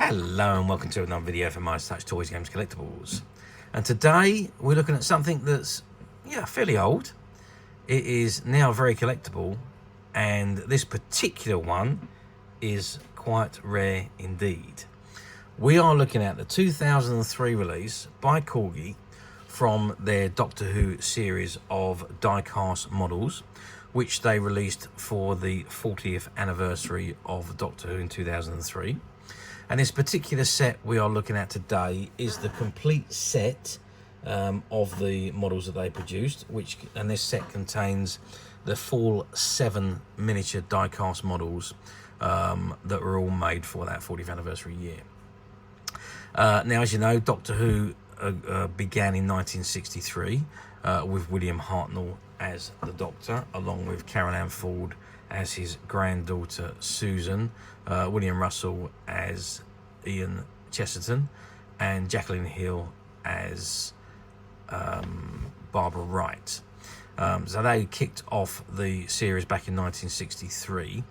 Hello and welcome to another video from Midas Touch Toys, Games, Collectibles. And today we're looking at something that's, fairly old. It is now very collectible, and this particular one is quite rare indeed. We are looking at the 2003 release by Corgi from their Doctor Who series of diecast models, which they released for the 40th anniversary of Doctor Who in 2003. And this particular set we are looking at today is the complete set of the models that they produced, and this set contains the full 7 miniature diecast models that were all made for that 40th anniversary year. Now, as you know, Doctor Who began in 1963 with William Hartnell as the Doctor, along with Carol Ann Ford as his granddaughter Susan, William Russell as Ian Chesterton, and Jacqueline Hill as Barbara Wright. So they kicked off the series back in 1963.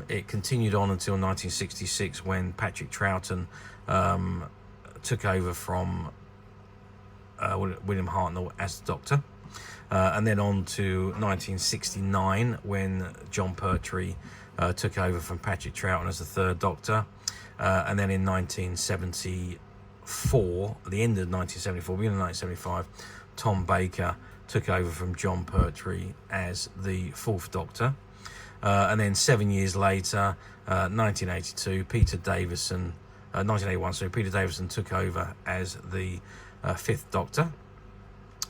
It continued on until 1966 when Patrick Troughton took over from William Hartnell as the Doctor. And then on to 1969 when John Pertwee took over from Patrick Troughton as the third Doctor. And then in 1974, at the end of 1974, beginning of 1975, Tom Baker took over from John Pertwee as the fourth Doctor. And then 7 years later, 1982, Peter Davison took over as the fifth Doctor.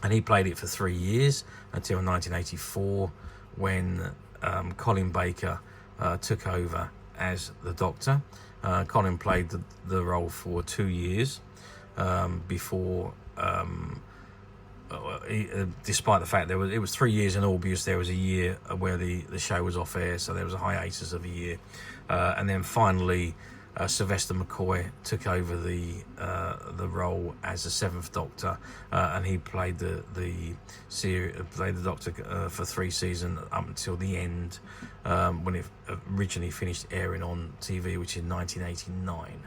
And he played it for 3 years until 1984 when Colin Baker took over as the Doctor. Colin played the role for 2 years before, despite the fact it was 3 years in all, because there was a year where the show was off air, so there was a hiatus of a year. And then finally, Sylvester McCoy took over the role as the seventh Doctor, and he played the Doctor for 3 seasons up until the end, when it originally finished airing on TV, which is 1989.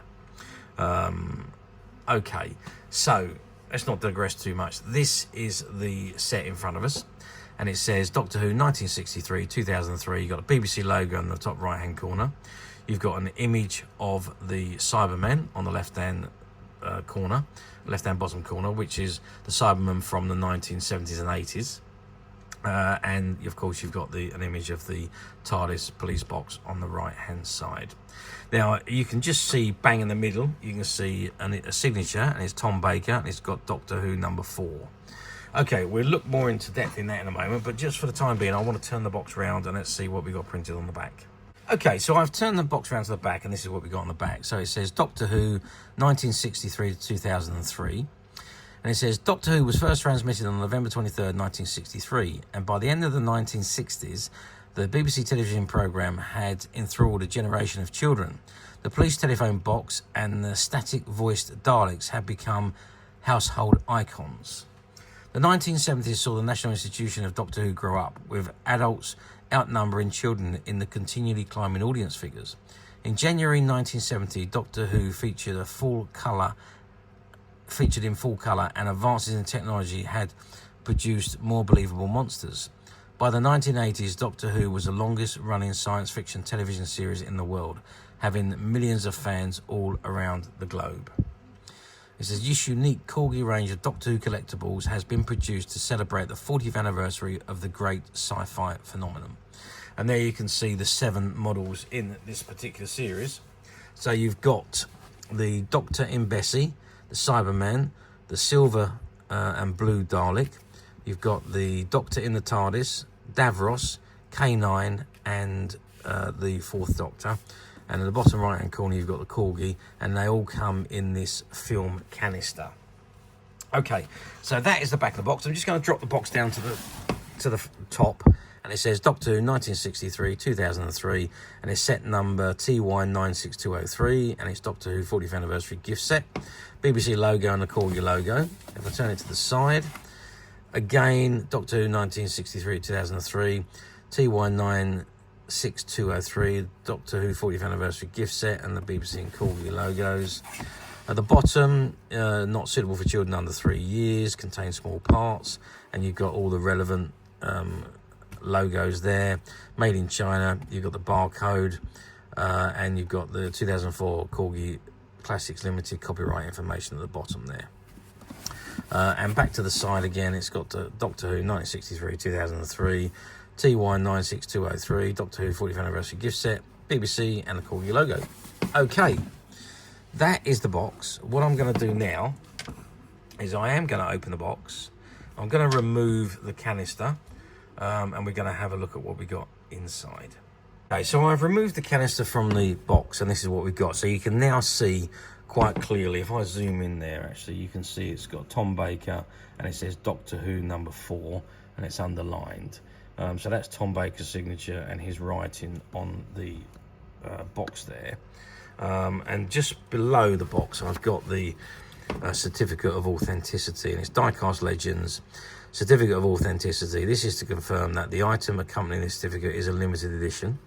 Okay, so let's not digress too much. This is the set in front of us, and it says Doctor Who 1963 2003. You've got a BBC logo in the top right hand corner. You've got an image of the Cyberman on the left-hand bottom corner, which is the Cyberman from the 1970s and 80s. And, of course, you've got an image of the Tardis police box on the right-hand side. Now, you can just see, bang in the middle, you can see a signature, and it's Tom Baker, and it's got Doctor Who number 4. Okay, we'll look more into depth in that in a moment, but just for the time being, I want to turn the box around and let's see what we got printed on the back. Okay, so I've turned the box around to the back, and this is what we got on the back. So it says Doctor Who 1963 to 2003. And it says Doctor Who was first transmitted on November 23rd, 1963. And by the end of the 1960s, the BBC television programme had enthralled a generation of children. The police telephone box and the static-voiced Daleks had become household icons. The 1970s saw the National Institution of Doctor Who grow up, with adults outnumbering children in the continually climbing audience figures. In January 1970, Doctor Who featured in full colour, and advances in technology had produced more believable monsters. By the 1980s, Doctor Who was the longest running science fiction television series in the world, having millions of fans all around the globe. It says this unique Corgi range of Doctor Who collectibles has been produced to celebrate the 40th anniversary of the great sci-fi phenomenon. And there you can see the 7 models in this particular series. So you've got the Doctor in Bessie, the Cyberman, the silver and blue Dalek. You've got the Doctor in the Tardis, Davros, K9, and the fourth Doctor. And at the bottom right hand corner you've got the Corgi, and they all come in this film canister. Okay, so that is the back of the box. I'm just going to drop the box down to the top, and it says Doctor Who 1963 2003, and it's set number TY96203, and it's Doctor Who 40th anniversary gift set. BBC logo and the Corgi logo. If I turn it to the side, again Doctor Who 1963 2003, TY9 6203 Doctor Who 40th anniversary gift set and the BBC and Corgi logos. At the bottom, not suitable for children under 3 years, contains small parts, and you've got all the relevant logos there. Made in China, you've got the barcode, and you've got the 2004 Corgi Classics Limited copyright information at the bottom there. And back to the side again, it's got the Doctor Who 1963-2003, TY96203, Doctor Who 40th anniversary gift set, BBC and the Corgi logo. Okay, that is the box. What I'm going to do now is I am going to open the box. I'm going to remove the canister, and we're going to have a look at what we got inside. Okay, so I've removed the canister from the box, and this is what we've got. So you can now see quite clearly, if I zoom in there, actually, you can see it's got Tom Baker, and it says Doctor Who number 4, and it's underlined. So that's Tom Baker's signature and his writing on the box there. And just below the box, I've got the certificate of authenticity, and it's Diecast Legends certificate of authenticity. This is to confirm that the item accompanying this certificate is a limited edition.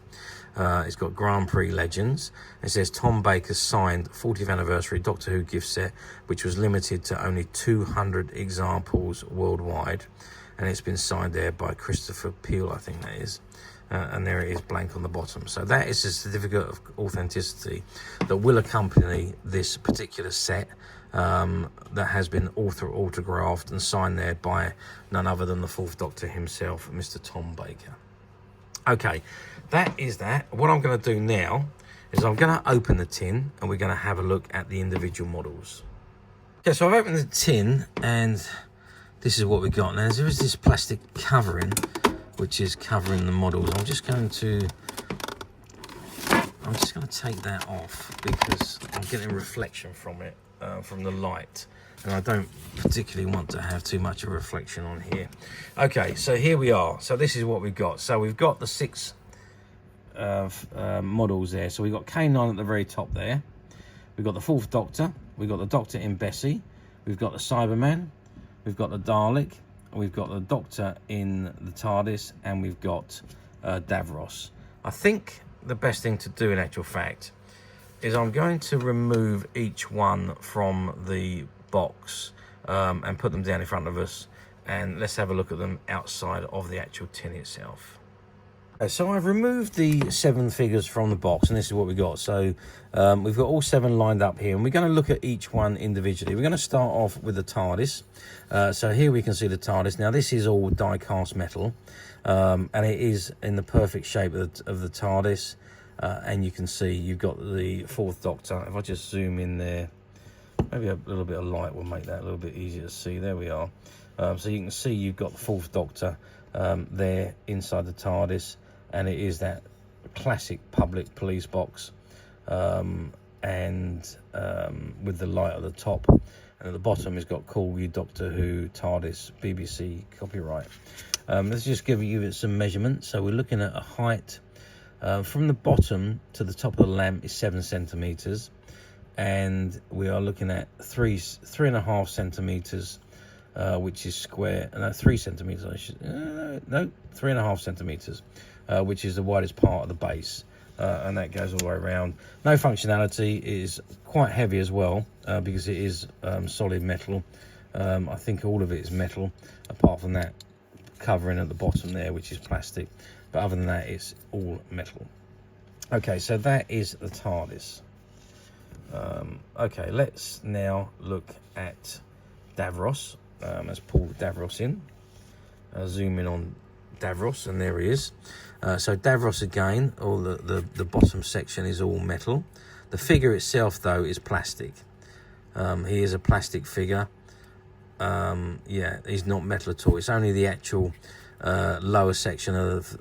It's got Grand Prix Legends. It says Tom Baker's signed 40th anniversary Doctor Who gift set, which was limited to only 200 examples worldwide, and it's been signed there by Christopher Peel, I think that is. And there it is, blank on the bottom. So that is a certificate of authenticity that will accompany this particular set, that has been autographed and signed there by none other than the 4th Doctor himself, Mr. Tom Baker. Okay, that is that. What I'm going to do now is I'm going to open the tin and we're going to have a look at the individual models. Okay, so I've opened the tin and this is what we got. Now there is this plastic covering which is covering the models. I'm just going to take that off because I'm getting reflection from it, from the light, and I don't particularly want to have too much of a reflection on here. Okay, so here we are. So this is what we've got. So we've got the 6 models there. So we've got K9 at the very top there. We've got the 4th Doctor. We've got the Doctor in Bessie. We've got the Cyberman. We've got the Dalek. We've got the Doctor in the Tardis, and we've got Davros. I think the best thing to do in actual fact is I'm going to remove each one from the box and put them down in front of us, and let's have a look at them outside of the actual tin itself. So I've removed the 7 figures from the box, and this is what we got. So we've got all 7 lined up here, and we're going to look at each one individually. We're going to start off with the TARDIS. So here we can see the TARDIS. Now this is all die-cast metal, and it is in the perfect shape of the TARDIS. And you can see you've got the 4th Doctor. If I just zoom in there, maybe a little bit of light will make that a little bit easier to see. There we are. So you can see you've got the 4th Doctor there inside the TARDIS. And it is that classic public police box, and with the light at the top, and at the bottom it's got Corgi Doctor Who TARDIS BBC copyright. Let's just give you some measurements. So we're looking at a height from the bottom to the top of the lamp is 7 centimeters, and we are looking at 3.5 centimeters, which is square. No, 3 centimeters. I should no 3.5 centimeters. Which is the widest part of the base, and that goes all the way around. No functionality. It is quite heavy as well, because it is solid metal. I think all of it is metal, apart from that covering at the bottom there, which is plastic. But other than that, it's all metal. Okay, so that is the TARDIS. Okay, let's now look at Davros. Let's pull Davros in. Zoom in on Davros, and there he is. So Davros again, all the bottom section is all metal. The figure itself though is plastic. He is a plastic figure. Yeah, he's not metal at all. It's only the actual lower section of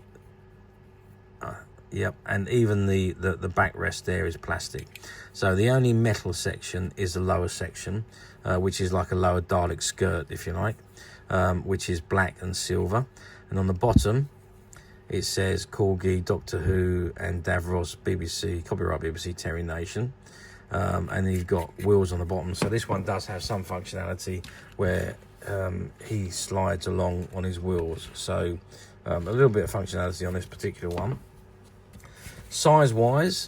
yep, and even the backrest there is plastic. So the only metal section is the lower section, which is like a lower Dalek skirt, if you like, which is black and silver. And on the bottom, it says Corgi, Doctor Who, and Davros, BBC, copyright BBC, Terry Nation. And you've got wheels on the bottom. So this one does have some functionality where he slides along on his wheels. So a little bit of functionality on this particular one. Size wise,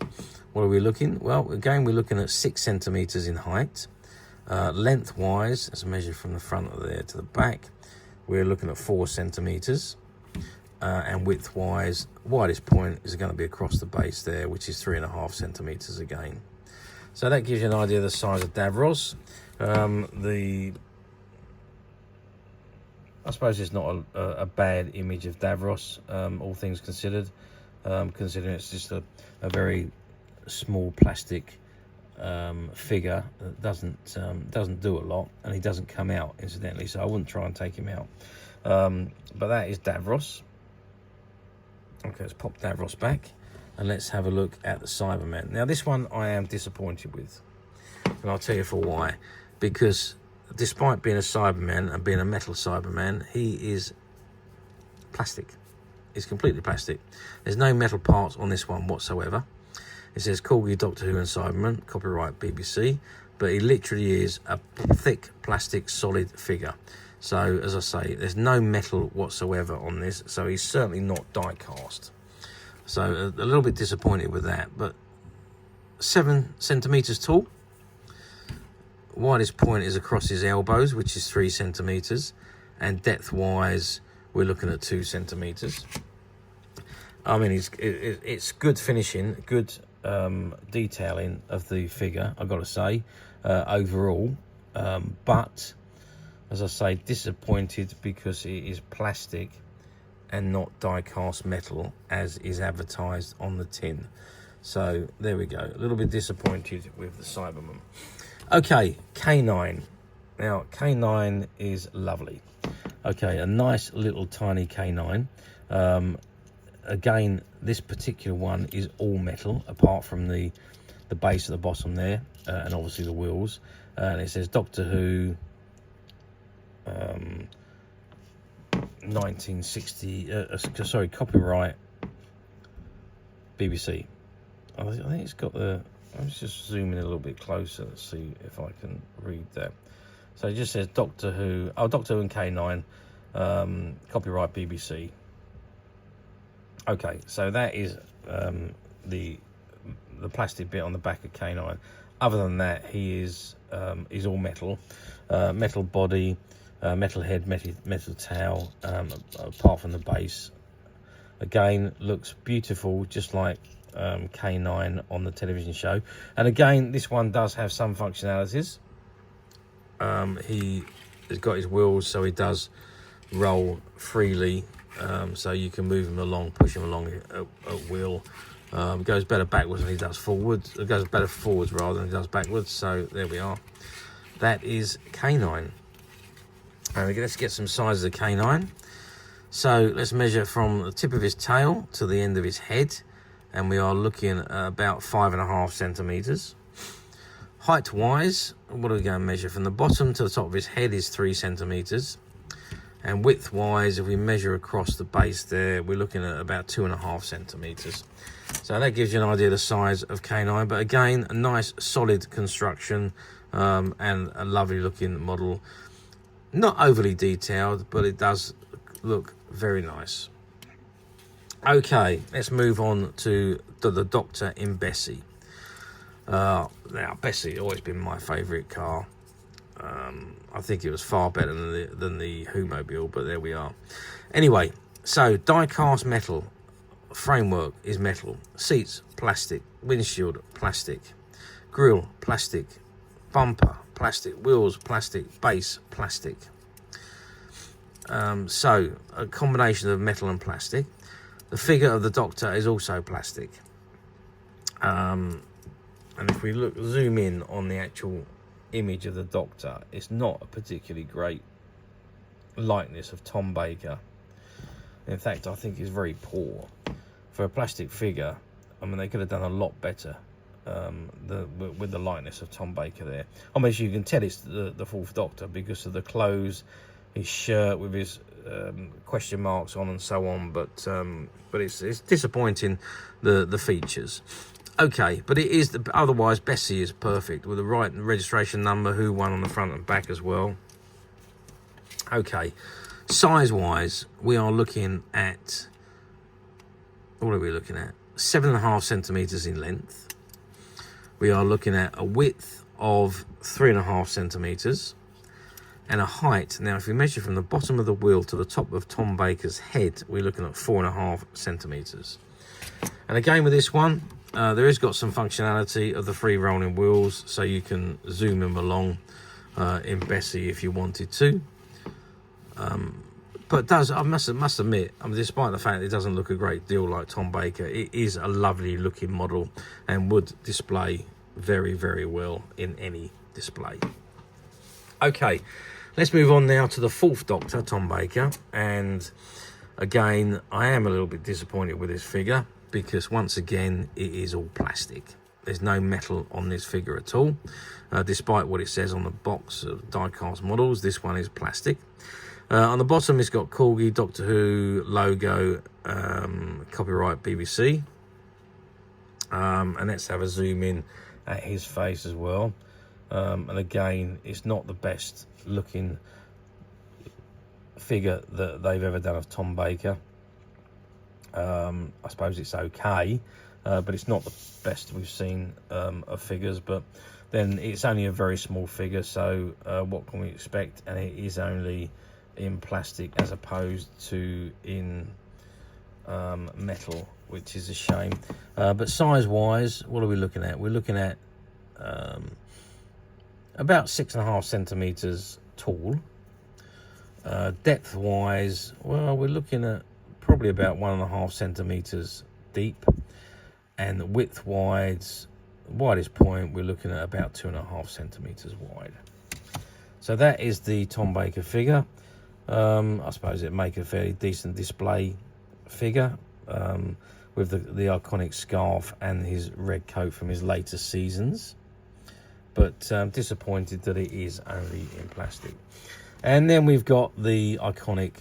what are we looking? Well, again, we're looking at 6 centimeters in height. Length wise, as measured from the front of there to the back, we're looking at 4 centimeters. And width wise, widest point is going to be across the base there, which is 3.5 centimeters again. So that gives you an idea of the size of Davros. I suppose it's not a bad image of Davros, all things considered, considering it's just a very small plastic figure that doesn't do a lot, and he doesn't come out, incidentally, so I wouldn't try and take him out. But that is Davros. Okay, let's pop Davros back, and let's have a look at the Cyberman. Now, this one I am disappointed with, and I'll tell you for why. Because despite being a Cyberman and being a metal Cyberman, he is plastic. He's completely plastic. There's no metal parts on this one whatsoever. It says Corgi Doctor Who and Cyberman, copyright BBC, but he literally is a thick plastic solid figure. So, as I say, there's no metal whatsoever on this, so he's certainly not die cast. So, a little bit disappointed with that, but 7 centimeters tall. Widest point is across his elbows, which is 3 centimeters, and depth-wise, we're looking at 2 centimeters. I mean, it's good finishing, good detailing of the figure, I've got to say, overall, but as I say, disappointed because it is plastic and not die-cast metal as is advertised on the tin. So there we go, a little bit disappointed with the Cyberman. Okay, K9. Now, K9 is lovely. Okay, a nice little tiny K9. Again, this particular one is all metal, apart from the base at the bottom there, and obviously the wheels. And it says Doctor Who 1960, sorry, copyright BBC. I think it's got the, let's just zoom in a little bit closer to see if I can read that. So it just says Doctor Who, Doctor Who and K9, copyright BBC. Okay, so that is the plastic bit on the back of K9. Other than that, he is all metal, metal body, metal head, metal tail, apart from the base. Again, looks beautiful, just like K9 on the television show. And again, this one does have some functionalities. He has got his wheels, so he does roll freely, so you can move him along, push him along at will. Goes better backwards than he does forwards. It goes better forwards rather than he does backwards. So there we are. That is K9. And let's get some sizes of K9. So let's measure from the tip of his tail to the end of his head, and we are looking at about 5.5 centimeters. Height wise, what are we going to measure? From the bottom to the top of his head is 3 centimeters. And width wise, if we measure across the base there, we're looking at about 2.5 centimeters. So that gives you an idea of the size of K9. But again, a nice solid construction, and a lovely looking model. Not overly detailed, but it does look very nice. Okay, let's move on to the Doctor in Bessie. Now, Bessie always been my favourite car. I think it was far better than the Who-mobile, but there we are. Anyway, so die-cast metal. Framework is metal. Seats, plastic. Windshield, plastic. Grille, plastic. Bumper, plastic. Wheels, plastic. Base, plastic. So, a combination of metal and plastic. The figure of the Doctor is also plastic. And if we zoom in on the actual image of the Doctor, it's not a particularly great likeness of Tom Baker. In fact, I think it's very poor. For a plastic figure, I mean, they could have done a lot better with the likeness of Tom Baker there. I mean, as you can tell, it's the Fourth Doctor because of the clothes, his shirt with his question marks on and so on, but it's disappointing, the features. Okay, but it is otherwise Bessie is perfect with the right registration number, Who one on the front and back as well. Okay, size wise, we are looking at, what are we looking at? 7.5 centimeters in length. We are looking at a width of 3.5 centimeters and a height. Now, if we measure from the bottom of the wheel to the top of Tom Baker's head, we're looking at 4.5 centimeters. And again, with this one, there has got some functionality of the free rolling wheels, so you can zoom them along in Bessie if you wanted to. But I must admit, despite the fact it doesn't look a great deal like Tom Baker, it is a lovely looking model and would display very, very well in any display. Okay, let's move on now to the 4th Doctor, Tom Baker. And again, I am a little bit disappointed with this figure because once again, it is all plastic. There's no metal on this figure at all. Despite what it says on the box of diecast models, this one is plastic. On the bottom, it's got Corgi Doctor Who logo, copyright BBC. And let's have a zoom in at his face as well. And again, it's not the best looking figure that they've ever done of Tom Baker. I suppose it's okay, but it's not the best we've seen of figures. But then it's only a very small figure, so what can we expect? And it is only in plastic as opposed to in metal, which is a shame. But size wise, what are we looking at? We're looking at about 6.5 centimeters tall. Depth wise, well, we're looking at probably about 1.5 centimeters deep, and width wise, widest point, we're looking at about 2.5 centimeters wide. So that is the Tom Baker figure. I suppose it'd make a fairly decent display figure with the iconic scarf and his red coat from his later seasons, but disappointed that it is only in plastic. And then we've got the iconic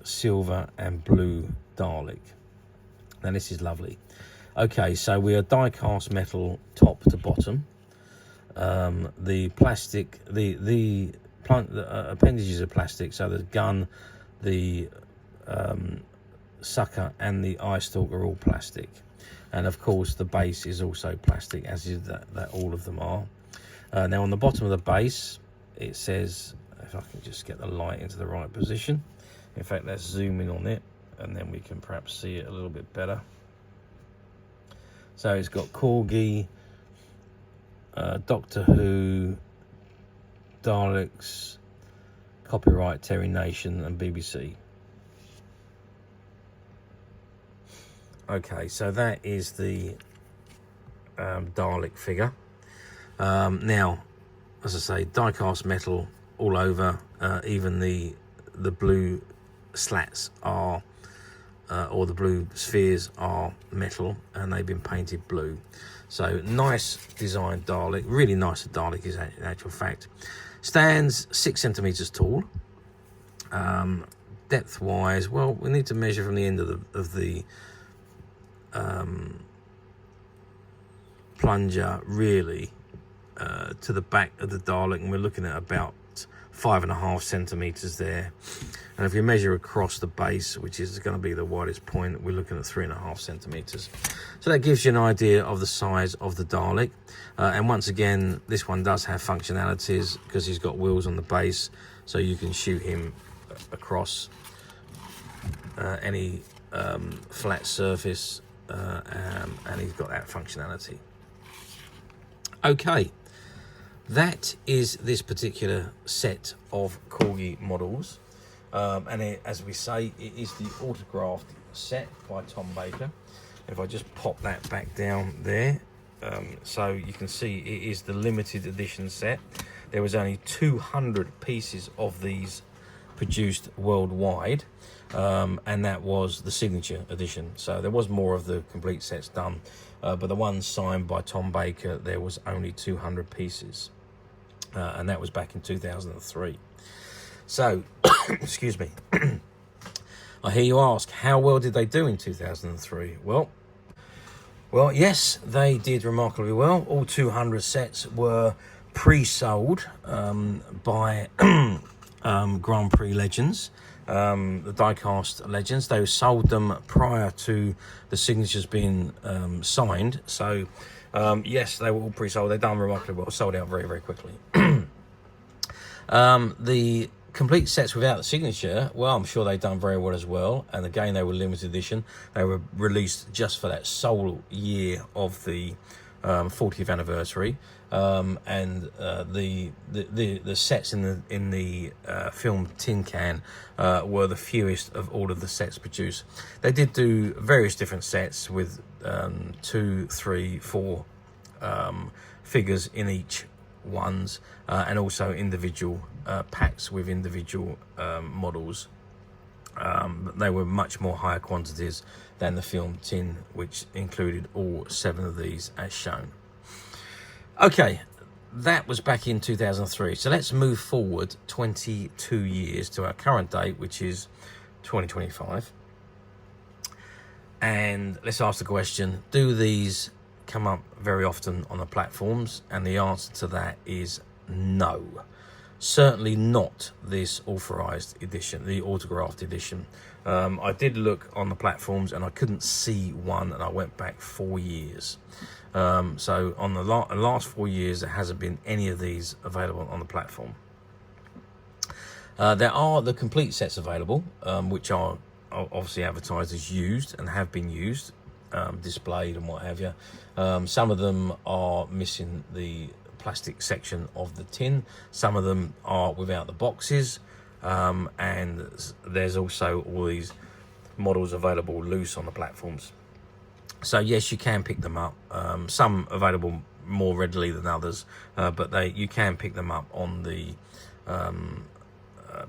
silver and blue Dalek. Now this is lovely. Okay, so we are die-cast metal top to bottom. The plastic, the appendages are plastic, so the gun, the sucker and the eye stalk are all plastic, and of course the base is also plastic, as is that all of them are. Now on the bottom of the base it says, if I can just get the light into the right position, in fact let's zoom in on it and then we can perhaps see it a little bit better. So it's got Corgi, Doctor Who, Daleks, copyright Terry Nation and BBC. Okay, so that is the Dalek figure. Now, as I say, die-cast metal all over. Even the blue slats are, or the blue spheres are metal, and they've been painted blue. So nice designed Dalek, really nice Dalek is in actual fact. Stands 6 centimeters tall. Depth wise, well, we need to measure from the end of the plunger really to the back of the Dalek, and we're looking at about 5.5 centimeters there. And if you measure across the base, which is going to be the widest point, we're looking at 3.5 centimeters. So that gives you an idea of the size of the Dalek. And once again, this one does have functionalities because he's got wheels on the base, so you can shoot him across any flat surface, and he's got that functionality. Okay, that is this particular set of Corgi models, and as we say, it is the autographed set by Tom Baker. If I just pop that back down there, so you can see it is the limited edition set. There was only 200 pieces of these produced worldwide, and that was the signature edition. So there was more of the complete sets done, but the ones signed by Tom Baker, there was only 200 pieces, and that was back in 2003. So, excuse me. I hear you ask, how well did they do in 2003? Well, yes, they did remarkably well. All 200 sets were pre-sold by Grand Prix Legends, the Diecast Legends. They sold them prior to the signatures being signed. So, yes, they were all pre-sold. They've done remarkably well, sold out very, very quickly. The complete sets without the signature, well, I'm sure they've done very well as well. And again, they were limited edition. They were released just for that sole year of the 40th anniversary. And the sets in the film tin can were the fewest of all of the sets produced. They did do various different sets with 2, 3, 4 figures in each ones, and also individual packs with individual models. They were much more higher quantities than the film tin, which included all 7 of these as shown. Okay, that was back in 2003. So let's move forward 22 years to our current date, which is 2025. And let's ask the question, do these come up very often on the platforms? And the answer to that is no. Certainly not this authorized edition, the autographed edition. I did look on the platforms and I couldn't see one, and I went back 4 years. So on the last 4 years, there hasn't been any of these available on the platform. There are the complete sets available, which are obviously advertised as used and have been used, displayed and what have you. Some of them are missing the plastic section of the tin. Some of them are without the boxes. And there's also all these models available loose on the platforms. So yes, you can pick them up. Some available more readily than others, but you can pick them up on the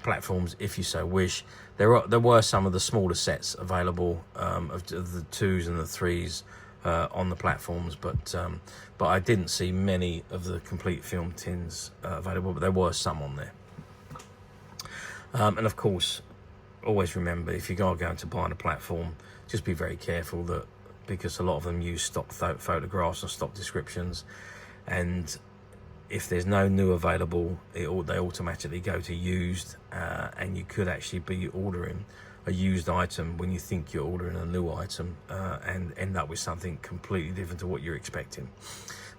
platforms if you so wish. There were some of the smaller sets available of the 2s and the 3s on the platforms, but I didn't see many of the complete film tins available, but there were some on there. And of course, always remember, if you are going to buy on a platform, just be very careful that, because a lot of them use stock photographs and stock descriptions, and if there's no new available, they automatically go to used, and you could actually be ordering a used item when you think you're ordering a new item, and end up with something completely different to what you're expecting.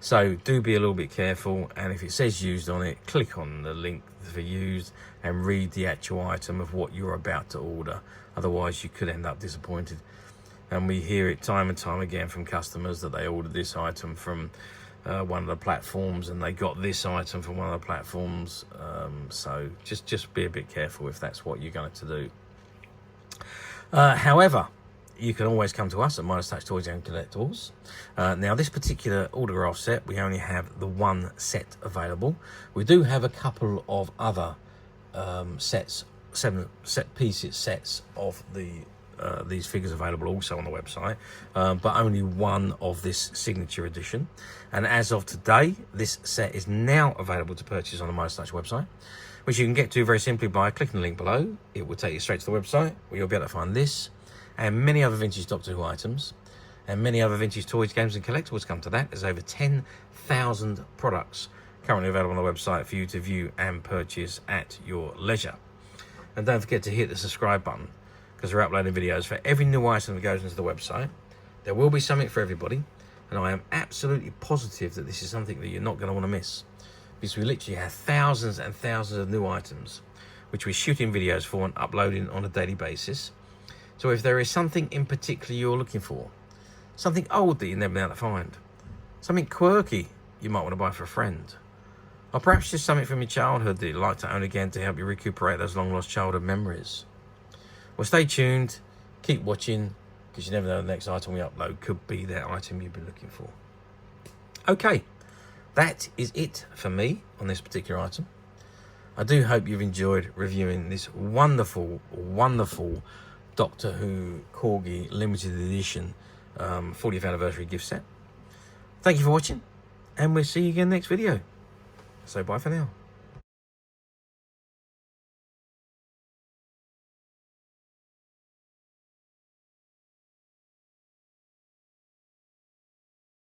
So do be a little bit careful, and if it says used on it, click on the link for used and read the actual item of what you're about to order. Otherwise you could end up disappointed. And we hear it time and time again from customers that they ordered this item from one of the platforms, and they got this item from one of the platforms. So just be a bit careful if that's what you're going to do. However, you can always come to us at Midas Touch Toys and Collectibles. Now, this particular autograph set, we only have the 1 set available. We do have a couple of other sets, 7 sets of these figures available also on the website, but only 1 of this signature edition. And as of today, this set is now available to purchase on the Midas Touch website, which you can get to very simply by clicking the link below. It will take you straight to the website, where you'll be able to find this and many other vintage Doctor Who items, and many other vintage toys, games and collectibles come to that. There's over 10,000 products currently available on the website for you to view and purchase at your leisure. And don't forget to hit the subscribe button, because we're uploading videos for every new item that goes into the website. There will be something for everybody, and I am absolutely positive that this is something that you're not going to want to miss, because we literally have thousands and thousands of new items which we're shooting videos for and uploading on a daily basis. So if there is something in particular you're looking for, something old that you've never been able to find, something quirky you might want to buy for a friend, or perhaps just something from your childhood that you'd like to own again to help you recuperate those long lost childhood memories, well, stay tuned, keep watching, because you never know the next item we upload could be that item you've been looking for. Okay, that is it for me on this particular item. I do hope you've enjoyed reviewing this wonderful, wonderful Doctor Who Corgi limited edition 40th anniversary gift set. Thank you for watching, and we'll see you again next video. So bye for now.